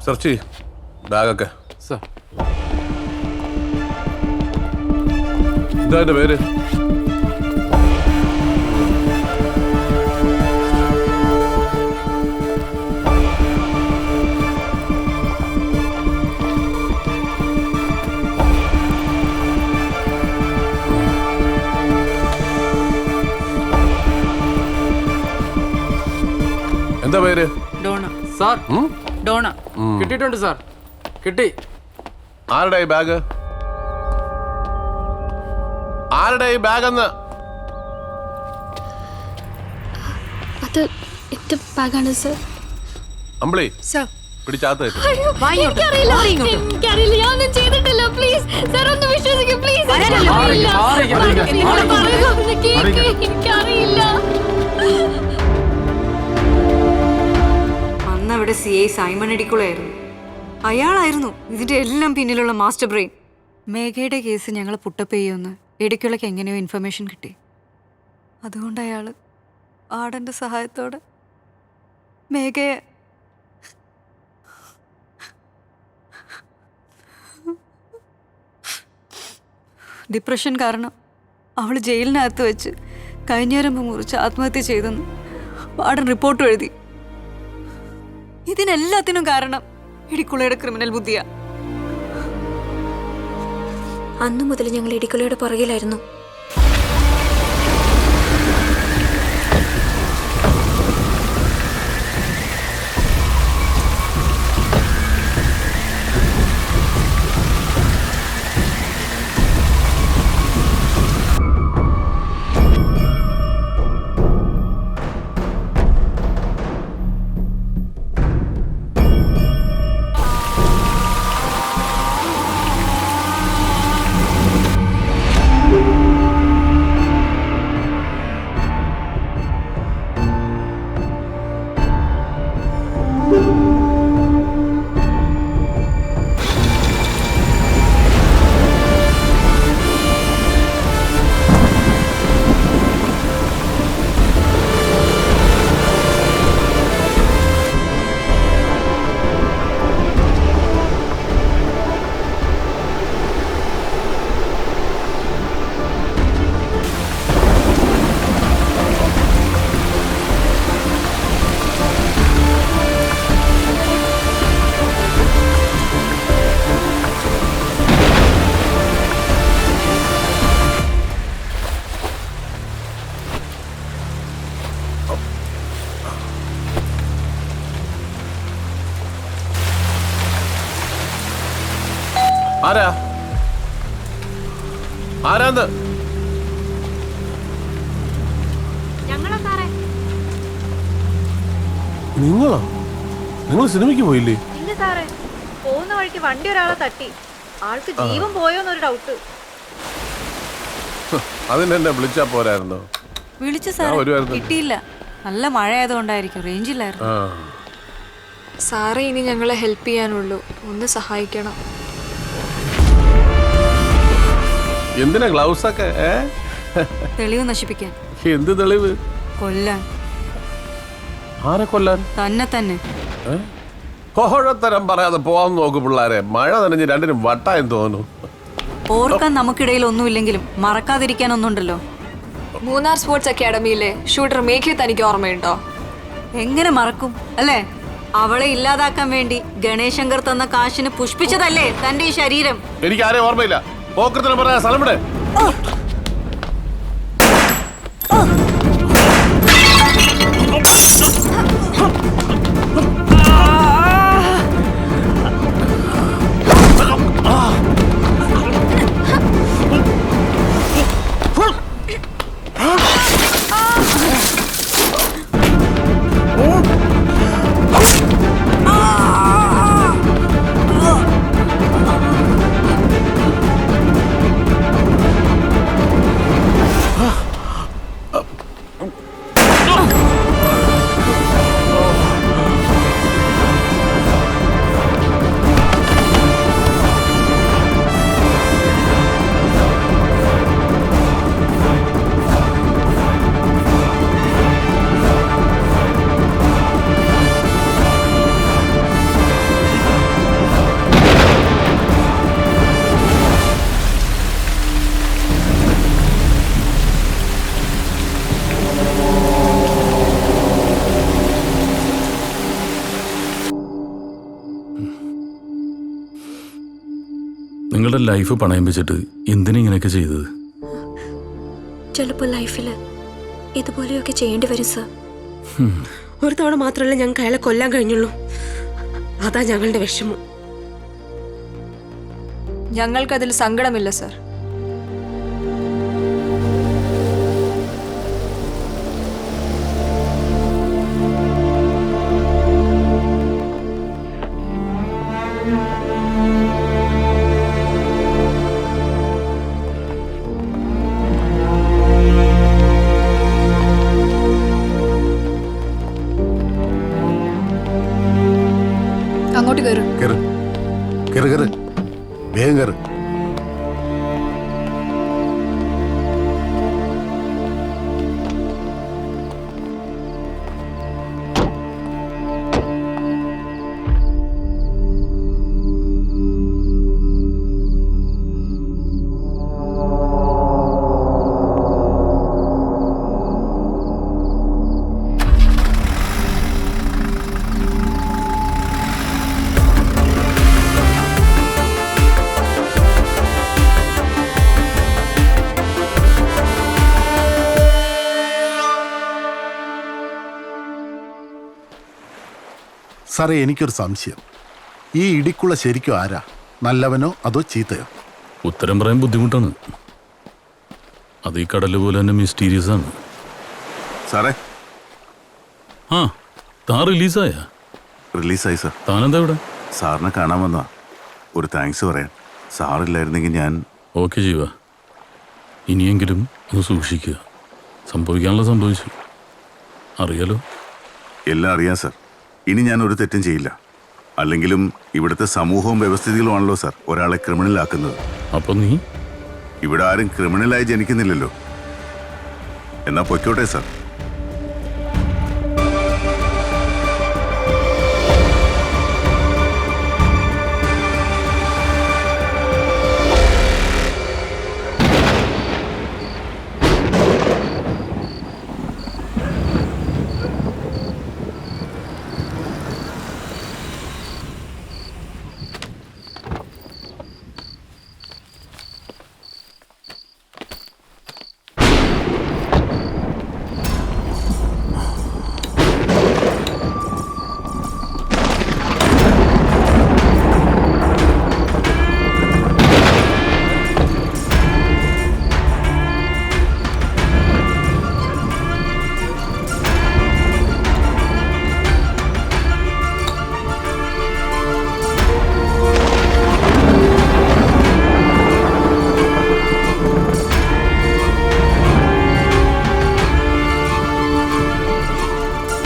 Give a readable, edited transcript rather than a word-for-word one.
Search ചെയ്യ് ബാഗൊക്കെ. Sir. എന്താ എൻ്റെ പേര്? എന്താ പേര്? ഡോണ. Sir Donna. കിട്ടിയിട്ടുണ്ട് സാർ, കിട്ടി. ആരുടെ ഈ ബാഗ്? ആരുടെ ഈ ബാഗ് എന്ന്? അത് എന്റെ ബാഗാണ് സർ. അമ്പിളി സർ. പിടിച്ചാത്ത എനിക്കറിയില്ല, ഞാനൊന്നും ചെയ്തിട്ടില്ല. പ്ലീസ് സർ ഒന്ന് വിശ്വസിക്കൂ പ്ലീസ്. എനിക്കറിയില്ല. അന്ന് അവിടെ CI സൈമൺ ഇടിക്കുളായിരുന്നു. അയാളായിരുന്നു ഇതിന്റെ എല്ലാം പിന്നിലുള്ള മാസ്റ്റർ ബ്രെയിൻ. മേഘയുടെ കേസ് ഞങ്ങൾ പുട്ടപ്പ് ചെയ്യുമെന്ന് ഇടിക്കുളയ്ക്ക് എങ്ങനെയോ ഇൻഫർമേഷൻ കിട്ടി. അതുകൊണ്ട് അയാള് ആടന്റെ സഹായത്തോടെ മേഘയെ ഡിപ്രഷൻ കാരണം അവൾ ജയിലിനകത്ത് വെച്ച് കൈഞ്ഞേരമ്പ് മുറിച്ച് ആത്മഹത്യ ചെയ്തെന്ന് വാർഡൻ റിപ്പോർട്ട് എഴുതി. ഇതിനെല്ലാത്തിനും കാരണം ഇടിക്കുളയുടെ ക്രിമിനൽ ബുദ്ധിയാ. അന്നു മുതൽ ഞങ്ങൾ ഇടിക്കുളയുടെ പുറകിലായിരുന്നു. ആരാ? ആരാന്ന്? നിങ്ങളോ? നിങ്ങൾ സിനിമയ്ക്ക് പോയില്ലേ? ഇല്ല സാറേ, പോകുന്ന വഴിക്ക് വണ്ടി ഒരാളെ തട്ടി. ആൾക്ക് ജീവൻ പോയോന്നൊരു ഡൗട്ട്. അതിനെന്നെ വിളിച്ചാ പോരായിരുന്നോ? വിളിച്ചു സാർ, കിട്ടിയില്ല. നല്ല മഴ ആയതുകൊണ്ടായിരിക്കും, റേഞ്ചില്ലായിരുന്നു. സാറേ ഇനി ഞങ്ങളെ ഹെൽപ്പ് ചെയ്യാനുള്ളൂ, ഒന്ന് സഹായിക്കണം. എന്തിനാ ഗ്ലൗസ് ഒക്കെ? തെളിവ് നശിപ്പിക്കാൻ. എന്ത് തെളിവ്? കൊല്ലാൻ. ആരെ കൊല്ലാൻ? തന്നെ. കോഴത്തരം പറയാതെ പോവാൻ നോക്കു പിള്ളാരെ. മഴ നനഞ്ഞ് രണ്ടിനും വട്ടായെന്ന് തോന്നുന്നു. ഓർക്കാൻ നമുക്കിടയിൽ ഒന്നുമില്ലെങ്കിലും മറക്കാതിരിക്കാൻ ഒന്നുണ്ടല്ലോ. മൂന്നാർ സ്പോർട്സ് അക്കാഡമിയിലെ ഷൂട്ടർ മേഘയെ തനിക്ക് ഓർമ്മയുണ്ടോ? എങ്ങനെ മറക്കും അല്ലേ? അവളെ ഇല്ലാതാക്കാൻ വേണ്ടി ഗണേശങ്കർ തന്ന കാശിന് പുഷ്പിച്ചതല്ലേ തന്റെ ഈ ശരീരം? എനിക്ക് ആരെയും ഓർമ്മയില്ല. പോക്കത്തിന് പറയാ സ്ഥലം വിടെ. നിങ്ങളുടെ ലൈഫ് പണയം വെച്ചിട്ട് എന്തിനാ ഇങ്ങനെയൊക്കെ ചെയ്തത്? ചിലപ്പോൾ ലൈഫിൽ ഇതുപോലെയൊക്കെ ചെയ്യേണ്ടി വരും സർ. ഒരു തവണ മാത്രമല്ല ഞങ്ങൾക്ക് അയാളെ കൊല്ലാൻ കഴിഞ്ഞുള്ളൂ. അതാ ഞങ്ങളുടെ വിഷമം. ഞങ്ങൾക്കതിൽ സങ്കടമില്ല സർ. അങ്ങോട്ട് കയറും. കേറ് കേറ് കേറ്, വേഗം കേറ്. സാറേ, എനിക്കൊരു സംശയം. ഈ ഇടിക്കുള്ള ശരിക്കും ആരാ? നല്ലവനോ അതോ ചീത്തയോ? ഉത്തരം പറയാൻ ബുദ്ധിമുട്ടാണ്. അത് ഈ കടല് പോലെ തന്നെ മിസ്റ്റീരിയസ് ആണ്. സാറേ, ആ, താൻ റിലീസായ? റിലീസായി സാർ. താനെന്താ ഇവിടെ? സാറിനെ കാണാൻ വന്നാ. ഒരു താങ്ക്സ് പറയാൻ. സാറില്ലായിരുന്നെങ്കിൽ ഞാൻ... ഓക്കെ ജീവ, ഇനിയെങ്കിലും ഒന്ന് സൂക്ഷിക്കുക. സംഭവിക്കാനുള്ള സംഭവിച്ചു, അറിയാലോ. എല്ലാം അറിയാം സാർ. ഇനി ഞാൻ ഒരു തെറ്റും ചെയ്യില്ല. അല്ലെങ്കിലും ഇവിടുത്തെ സമൂഹവും വ്യവസ്ഥിതികളുമാണല്ലോ സാർ ഒരാളെ ക്രിമിനലാക്കുന്നത്. അപ്പൊ നീ ഇവിടെ ആരും ക്രിമിനലായി ജനിക്കുന്നില്ലല്ലോ. എന്നാ പൊയ്ക്കോട്ടെ സാർ.